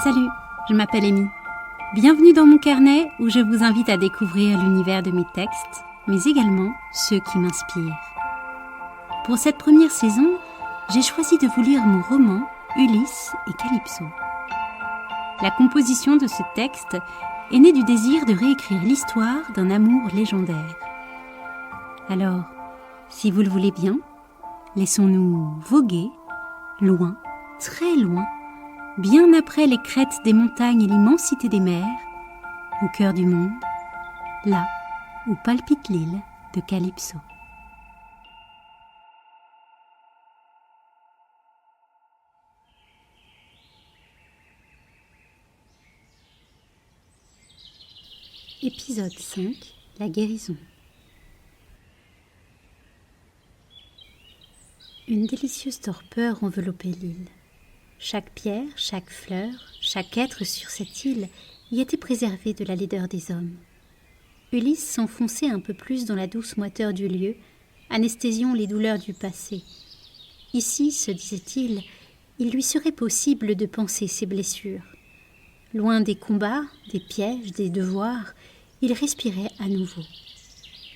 Salut, je m'appelle Amy. Bienvenue dans mon carnet où je vous invite à découvrir l'univers de mes textes, mais également ceux qui m'inspirent. Pour cette première saison, j'ai choisi de vous lire mon roman Ulysse et Calypso. La composition de ce texte est née du désir de réécrire l'histoire d'un amour légendaire. Alors, si vous le voulez bien, laissons-nous voguer, loin, très loin, bien après les crêtes des montagnes et l'immensité des mers, au cœur du monde, là où palpite l'île de Calypso. Épisode 5, la guérison. Une délicieuse torpeur enveloppait l'île. Chaque pierre, chaque fleur, chaque être sur cette île y était préservé de la laideur des hommes. Ulysse s'enfonçait un peu plus dans la douce moiteur du lieu, anesthésiant les douleurs du passé. Ici, se disait-il, il lui serait possible de panser ses blessures. Loin des combats, des pièges, des devoirs, il respirait à nouveau.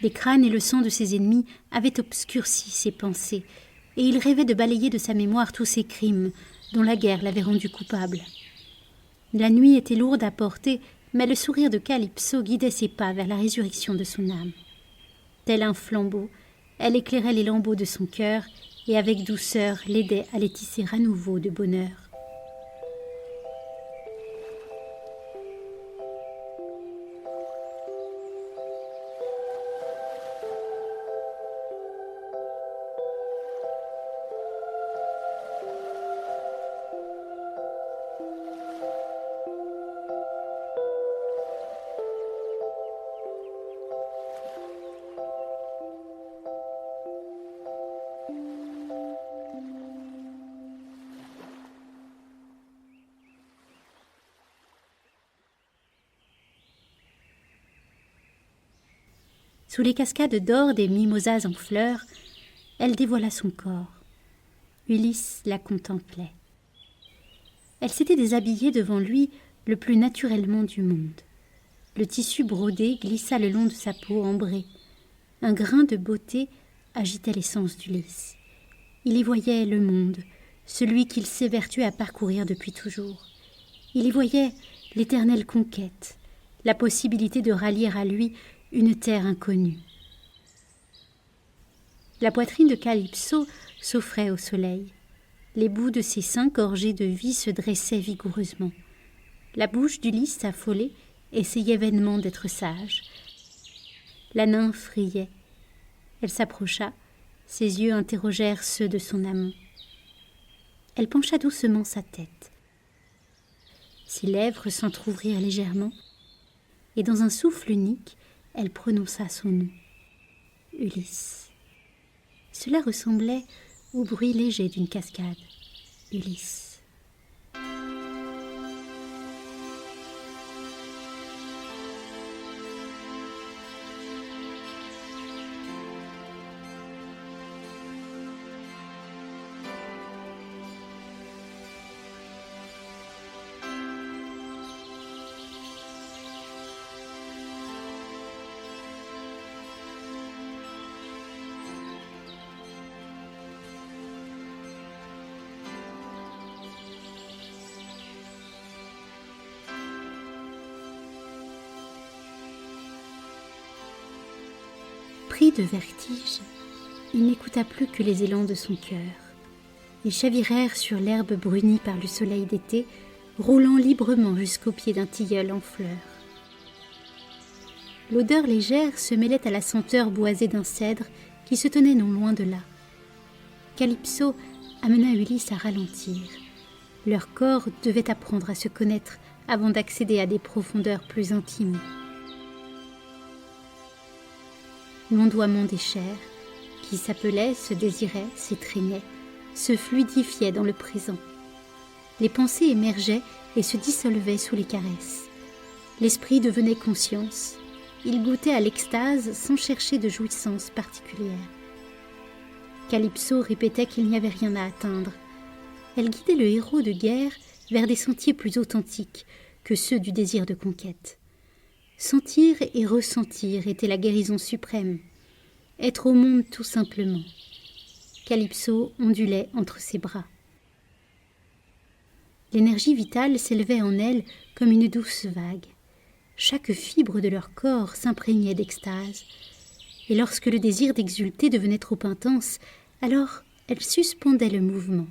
Les crânes et le sang de ses ennemis avaient obscurci ses pensées, et il rêvait de balayer de sa mémoire tous ses crimes, dont la guerre l'avait rendu coupable. La nuit était lourde à porter, mais le sourire de Calypso guidait ses pas vers la résurrection de son âme. Tel un flambeau, elle éclairait les lambeaux de son cœur et avec douceur l'aidait à les tisser à nouveau de bonheur. Sous les cascades d'or des mimosas en fleurs, elle dévoila son corps. Ulysse la contemplait. Elle s'était déshabillée devant lui le plus naturellement du monde. Le tissu brodé glissa le long de sa peau ambrée. Un grain de beauté agitait l'essence d'Ulysse. Il y voyait le monde, celui qu'il s'évertuait à parcourir depuis toujours. Il y voyait l'éternelle conquête, la possibilité de rallier à lui une terre inconnue. La poitrine de Calypso s'offrait au soleil. Les bouts de ses seins gorgés de vie se dressaient vigoureusement. La bouche d'Ulysse affolée essayait vainement d'être sage. La nymphe riait. Elle s'approcha, ses yeux interrogèrent ceux de son amant. Elle pencha doucement sa tête. Ses lèvres s'entr'ouvrirent légèrement, et dans un souffle unique, elle prononça son nom. Ulysse. Cela ressemblait au bruit léger d'une cascade. Ulysse. Pris de vertige, il n'écouta plus que les élans de son cœur. Ils chavirèrent sur l'herbe brunie par le soleil d'été, roulant librement jusqu'au pied d'un tilleul en fleurs. L'odeur légère se mêlait à la senteur boisée d'un cèdre qui se tenait non loin de là. Calypso amena Ulysse à ralentir. Leurs corps devaient apprendre à se connaître avant d'accéder à des profondeurs plus intimes. L'ondoiement des chairs, qui s'appelaient, se désiraient, s'étreignaient, se fluidifiaient dans le présent. Les pensées émergeaient et se dissolvaient sous les caresses. L'esprit devenait conscience. Il goûtait à l'extase sans chercher de jouissance particulière. Calypso répétait qu'il n'y avait rien à atteindre. Elle guidait le héros de guerre vers des sentiers plus authentiques que ceux du désir de conquête. Sentir et ressentir était la guérison suprême. Être au monde tout simplement. Calypso ondulait entre ses bras. L'énergie vitale s'élevait en elle comme une douce vague. Chaque fibre de leur corps s'imprégnait d'extase. Et lorsque le désir d'exulter devenait trop intense, alors elle suspendait le mouvement.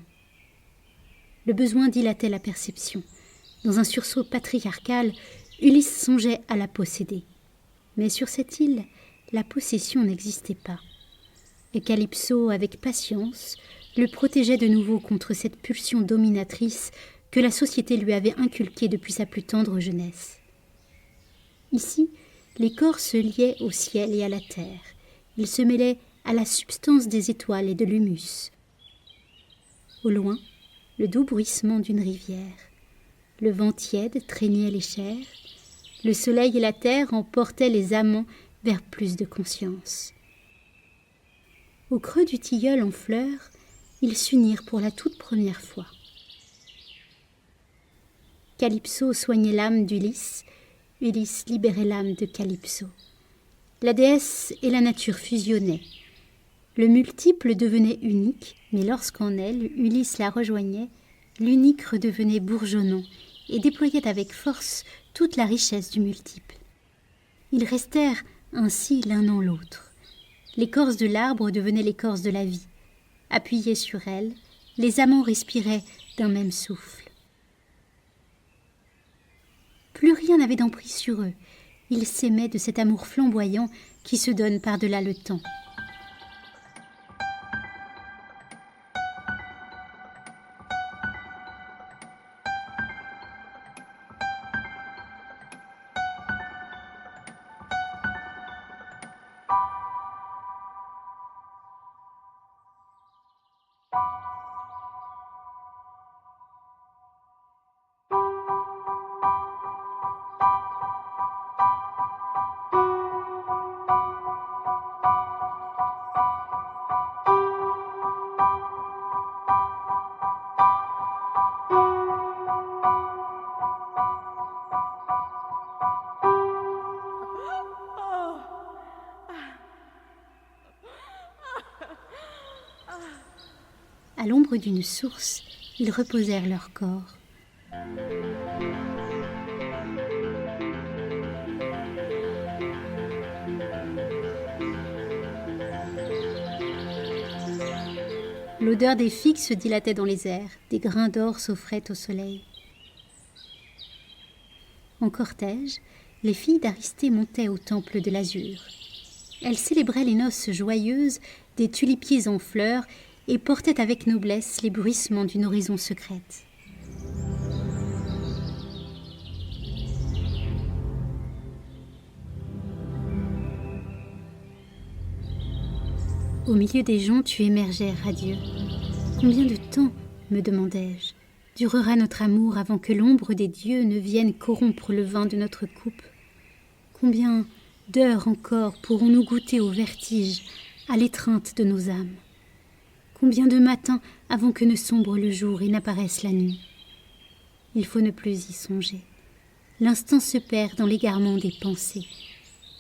Le besoin dilatait la perception. Dans un sursaut patriarcal, Ulysse songeait à la posséder. Mais sur cette île, la possession n'existait pas. Et Calypso, avec patience, le protégeait de nouveau contre cette pulsion dominatrice que la société lui avait inculquée depuis sa plus tendre jeunesse. Ici, les corps se liaient au ciel et à la terre. Ils se mêlaient à la substance des étoiles et de l'humus. Au loin, le doux bruissement d'une rivière. Le vent tiède traînait les chairs. Le soleil et la terre emportaient les amants vers plus de conscience. Au creux du tilleul en fleurs, ils s'unirent pour la toute première fois. Calypso soignait l'âme d'Ulysse, Ulysse libérait l'âme de Calypso. La déesse et la nature fusionnaient. Le multiple devenait unique, mais lorsqu'en elle, Ulysse la rejoignait, l'unique redevenait bourgeonnant et déployait avec force toute la richesse du multiple. Ils restèrent ainsi l'un en l'autre. L'écorce de l'arbre devenait l'écorce de la vie. Appuyés sur elle, les amants respiraient d'un même souffle. Plus rien n'avait d'emprise sur eux. Ils s'aimaient de cet amour flamboyant qui se donne par-delà le temps. À l'ombre d'une source, ils reposèrent leur corps. L'odeur des figues se dilatait dans les airs, des grains d'or s'offraient au soleil. En cortège, les filles d'Aristée montaient au temple de l'azur. Elles célébraient les noces joyeuses des tulipiers en fleurs et portaient avec noblesse les bruissements d'une oraison secrète. Au milieu des joncs, tu émergeais radieux. Combien de temps, me demandai-je, durera notre amour avant que l'ombre des dieux ne vienne corrompre le vin de notre coupe? Combien d'heures encore pourrons-nous goûter au vertige, à l'étreinte de nos âmes? Combien de matins avant que ne sombre le jour et n'apparaisse la nuit? Il faut ne plus y songer. L'instant se perd dans l'égarement des pensées.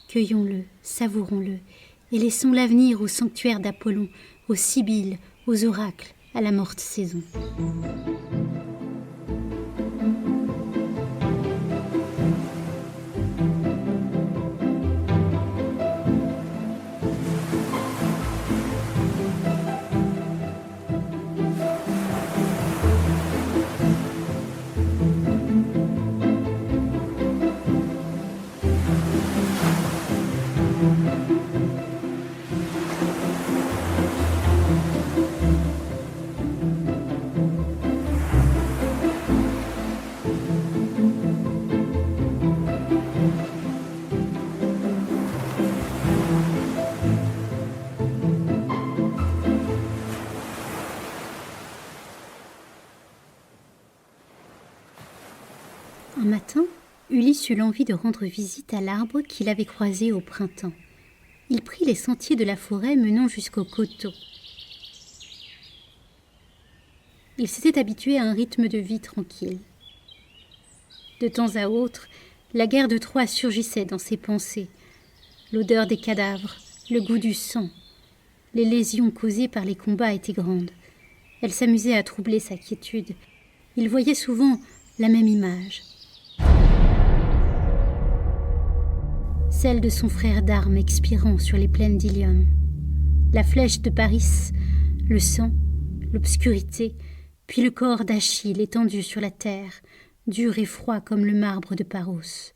Cueillons-le, savourons-le, et laissons l'avenir au sanctuaire d'Apollon, aux sibylles, aux oracles, à la morte saison. Un matin, Ulysse eut l'envie de rendre visite à l'arbre qu'il avait croisé au printemps. Il prit les sentiers de la forêt menant jusqu'au coteau. Il s'était habitué à un rythme de vie tranquille. De temps à autre, la guerre de Troie surgissait dans ses pensées. L'odeur des cadavres, le goût du sang. Les lésions causées par les combats étaient grandes. Elle s'amusait à troubler sa quiétude. Il voyait souvent la même image. Celle de son frère d'armes expirant sur les plaines d'Ilium. La flèche de Paris, le sang, l'obscurité, puis le corps d'Achille étendu sur la terre, dur et froid comme le marbre de Paros.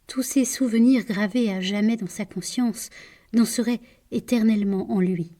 Tous ces souvenirs gravés à jamais dans sa conscience danseraient éternellement en lui.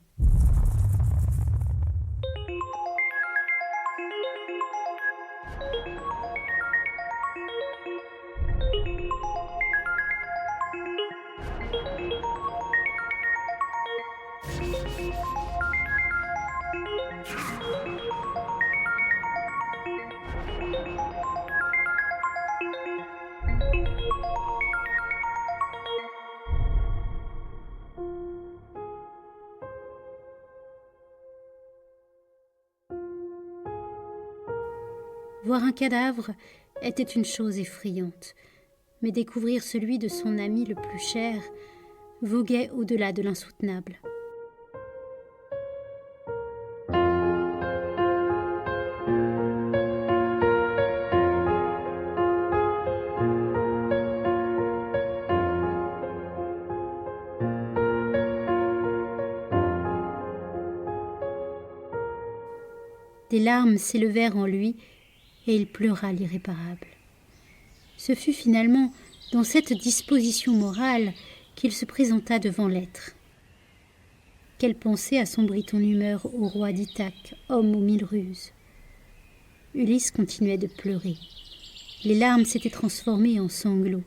Voir un cadavre était une chose effrayante, mais découvrir celui de son ami le plus cher voguait au-delà de l'insoutenable. Des larmes s'élevèrent en lui et il pleura l'irréparable. Ce fut finalement dans cette disposition morale qu'il se présenta devant l'être. Quelle pensée assombrit ton humeur, ô roi d'Ithaque, homme aux 1000 ruses? Ulysse continuait de pleurer. Les larmes s'étaient transformées en sanglots,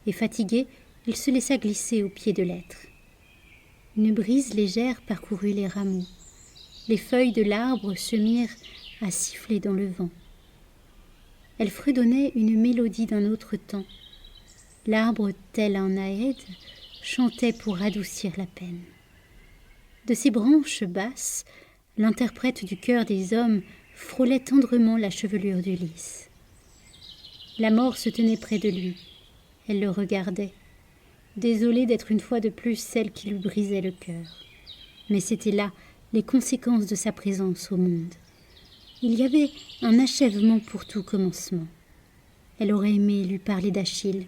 et fatigué, il se laissa glisser au pied de l'être. Une brise légère parcourut les rameaux. Les feuilles de l'arbre se mirent à siffler dans le vent. Elle fredonnait une mélodie d'un autre temps. L'arbre, tel un Aède, chantait pour adoucir la peine. De ses branches basses, l'interprète du cœur des hommes frôlait tendrement la chevelure d'Ulysse. La mort se tenait près de lui. Elle le regardait, désolée d'être une fois de plus celle qui lui brisait le cœur. Mais c'étaient là les conséquences de sa présence au monde. Il y avait un achèvement pour tout commencement. Elle aurait aimé lui parler d'Achille,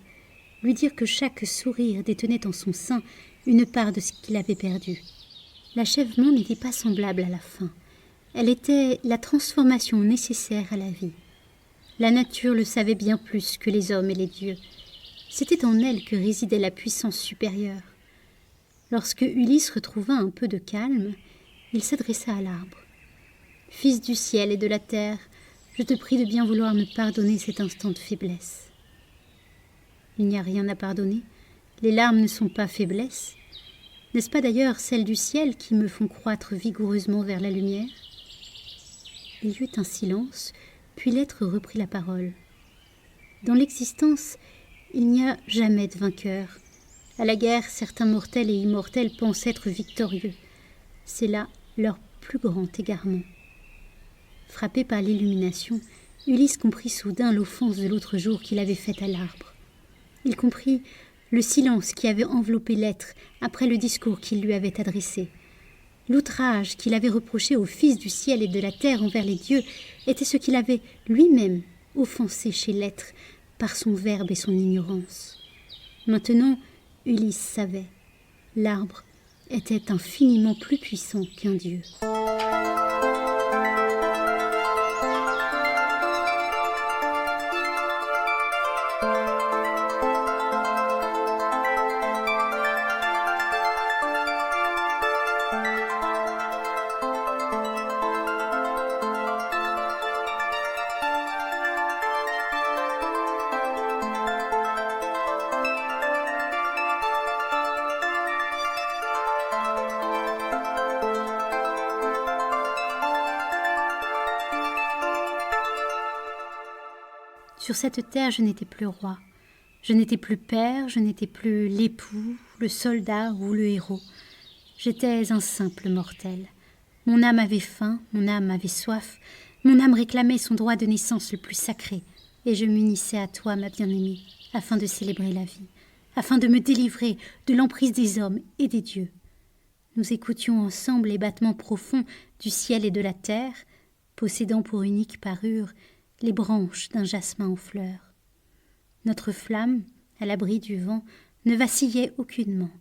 lui dire que chaque sourire détenait en son sein une part de ce qu'il avait perdu. L'achèvement n'était pas semblable à la fin. Elle était la transformation nécessaire à la vie. La nature le savait bien plus que les hommes et les dieux. C'était en elle que résidait la puissance supérieure. Lorsque Ulysse retrouva un peu de calme, il s'adressa à l'arbre. « Fils du ciel et de la terre, je te prie de bien vouloir me pardonner cet instant de faiblesse. » « Il n'y a rien à pardonner. Les larmes ne sont pas faiblesse. N'est-ce pas d'ailleurs celles du ciel qui me font croître vigoureusement vers la lumière ?» Il y eut un silence, puis l'être reprit la parole. « Dans l'existence, il n'y a jamais de vainqueur. À la guerre, certains mortels et immortels pensent être victorieux. C'est là leur plus grand égarement. » Frappé par l'illumination, Ulysse comprit soudain l'offense de l'autre jour qu'il avait faite à l'arbre. Il comprit le silence qui avait enveloppé l'être après le discours qu'il lui avait adressé. L'outrage qu'il avait reproché au Fils du ciel et de la terre envers les dieux était ce qu'il avait lui-même offensé chez l'être par son verbe et son ignorance. Maintenant, Ulysse savait. L'arbre était infiniment plus puissant qu'un dieu. Sur cette terre, je n'étais plus roi. Je n'étais plus père, je n'étais plus l'époux, le soldat ou le héros. J'étais un simple mortel. Mon âme avait faim, mon âme avait soif, Mon âme réclamait son droit de naissance le plus sacré, et je m'unissais à toi, ma bien-aimée, afin de célébrer la vie, afin de me délivrer de l'emprise des hommes et des dieux. Nous écoutions ensemble les battements profonds du ciel et de la terre, possédant pour unique parure les branches d'un jasmin en fleurs. Notre flamme, à l'abri du vent, ne vacillait aucunement,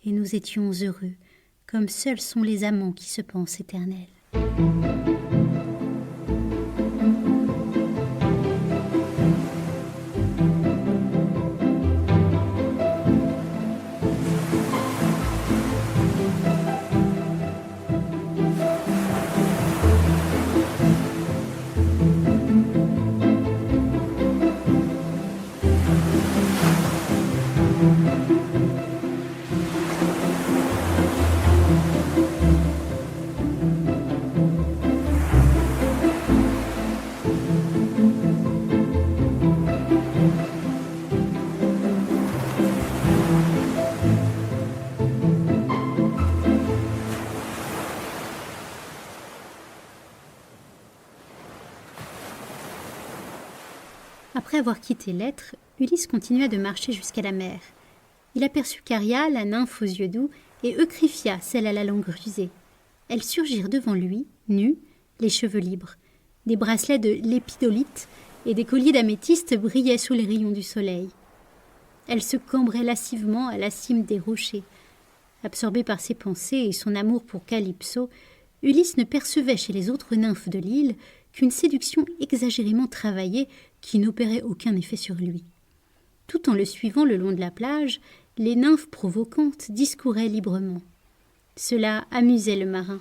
et nous étions heureux, comme seuls sont les amants qui se pensent éternels. Après avoir quitté l'être, Ulysse continua de marcher jusqu'à la mer. Il aperçut Caria, la nymphe aux yeux doux, et Eucryphia, celle à la langue rusée. Elles surgirent devant lui, nues, les cheveux libres. Des bracelets de lépidolite et des colliers d'améthyste brillaient sous les rayons du soleil. Elles se cambraient lascivement à la cime des rochers. Absorbé par ses pensées et son amour pour Calypso, Ulysse ne percevait chez les autres nymphes de l'île qu'une séduction exagérément travaillée qui n'opérait aucun effet sur lui. Tout en le suivant le long de la plage, les nymphes provocantes discouraient librement. Cela amusait le marin.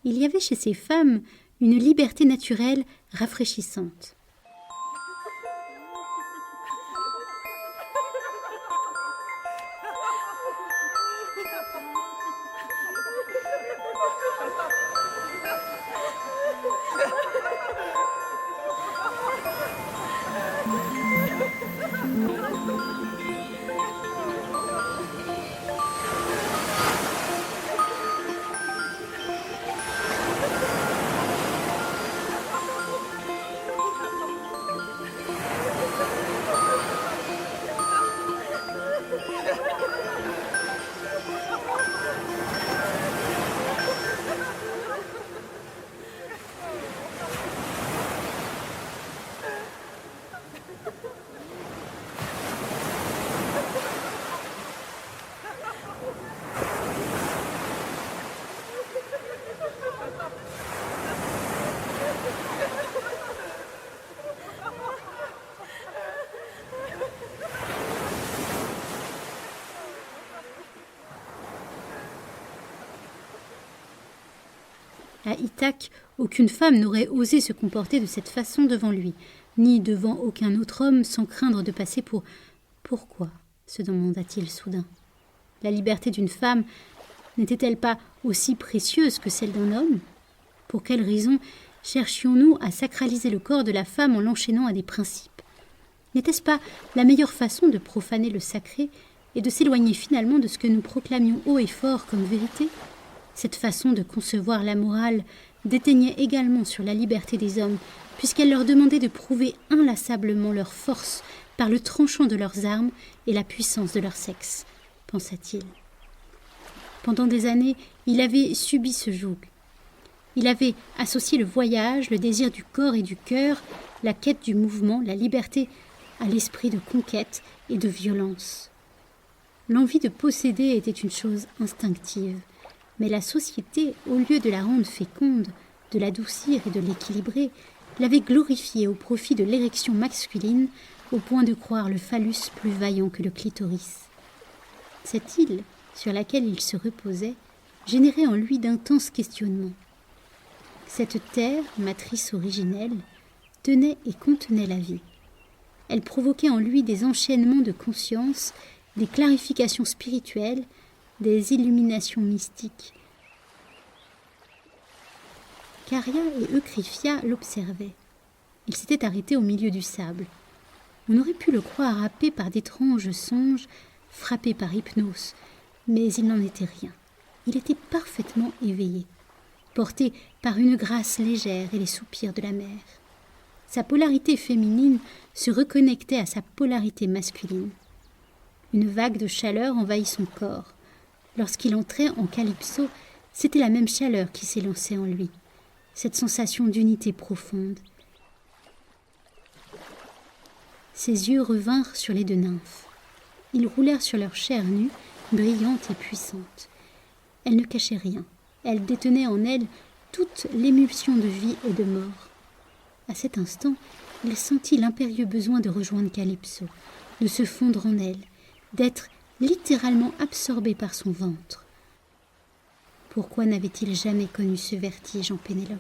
Il y avait chez ces femmes une liberté naturelle rafraîchissante. À Ithaque, aucune femme n'aurait osé se comporter de cette façon devant lui, ni devant aucun autre homme sans craindre de passer pour... Pourquoi se demanda-t-il soudain. La liberté d'une femme n'était-elle pas aussi précieuse que celle d'un homme? Pour quelle raison cherchions-nous à sacraliser le corps de la femme en l'enchaînant à des principes? N'était-ce pas la meilleure façon de profaner le sacré et de s'éloigner finalement de ce que nous proclamions haut et fort comme vérité? Cette façon de concevoir la morale déteignait également sur la liberté des hommes, puisqu'elle leur demandait de prouver inlassablement leur force par le tranchant de leurs armes et la puissance de leur sexe, pensa-t-il. Pendant des années, il avait subi ce joug. Il avait associé le voyage, le désir du corps et du cœur, la quête du mouvement, la liberté à l'esprit de conquête et de violence. L'envie de posséder était une chose instinctive, mais la société, au lieu de la rendre féconde, de l'adoucir et de l'équilibrer, l'avait glorifiée au profit de l'érection masculine, au point de croire le phallus plus vaillant que le clitoris. Cette île, sur laquelle il se reposait, générait en lui d'intenses questionnements. Cette terre, matrice originelle, tenait et contenait la vie. Elle provoquait en lui des enchaînements de conscience, des clarifications spirituelles, des illuminations mystiques. Caria et Eucryphia l'observaient. Il s'était arrêté au milieu du sable. On aurait pu le croire happé par d'étranges songes, frappé par hypnose, mais il n'en était rien. Il était parfaitement éveillé. porté par une grâce légère et les soupirs de la mer. Sa polarité féminine se reconnectait à sa polarité masculine. Une vague de chaleur envahit son corps. Lorsqu'il entrait en Calypso, c'était la même chaleur qui s'élançait en lui, cette sensation d'unité profonde. Ses yeux revinrent sur les deux nymphes. Ils roulèrent sur leur chair nue, brillante et puissante. Elle ne cachait rien. Elle détenait en elle toute l'émulsion de vie et de mort. À cet instant, il sentit l'impérieux besoin de rejoindre Calypso, de se fondre en elle, d'être littéralement absorbé par son ventre. Pourquoi n'avait-il jamais connu ce vertige en Pénélope ?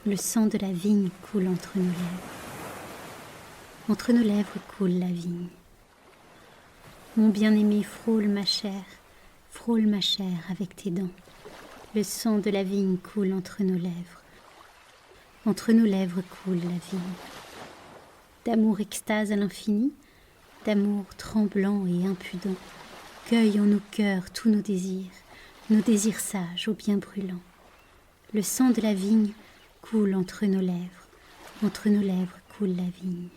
Le sang de la vigne coule entre nos lèvres. Entre nos lèvres coule la vigne. Mon bien-aimé, frôle ma chair avec tes dents. Le sang de la vigne coule entre nos lèvres. Entre nos lèvres coule la vigne. D'amour extase à l'infini, d'amour tremblant et impudent, cueille en nos cœurs tous nos désirs sages au bien brûlants. Le sang de la vigne coule entre nos lèvres coule la vigne.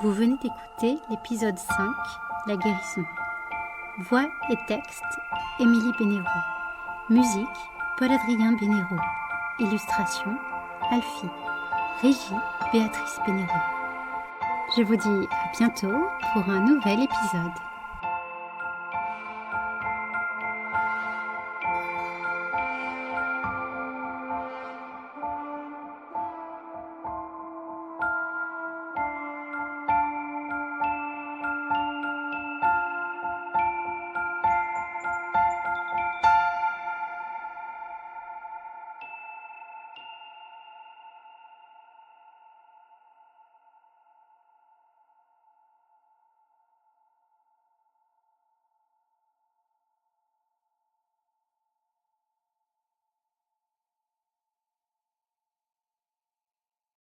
Vous venez d'écouter l'épisode 5, La guérison. Voix et texte, Émilie Bénéraud. Musique, Paul-Adrien Bénéraud. Illustration, Alfie. Régie, Béatrice Bénéraud. Je vous dis à bientôt pour un nouvel épisode.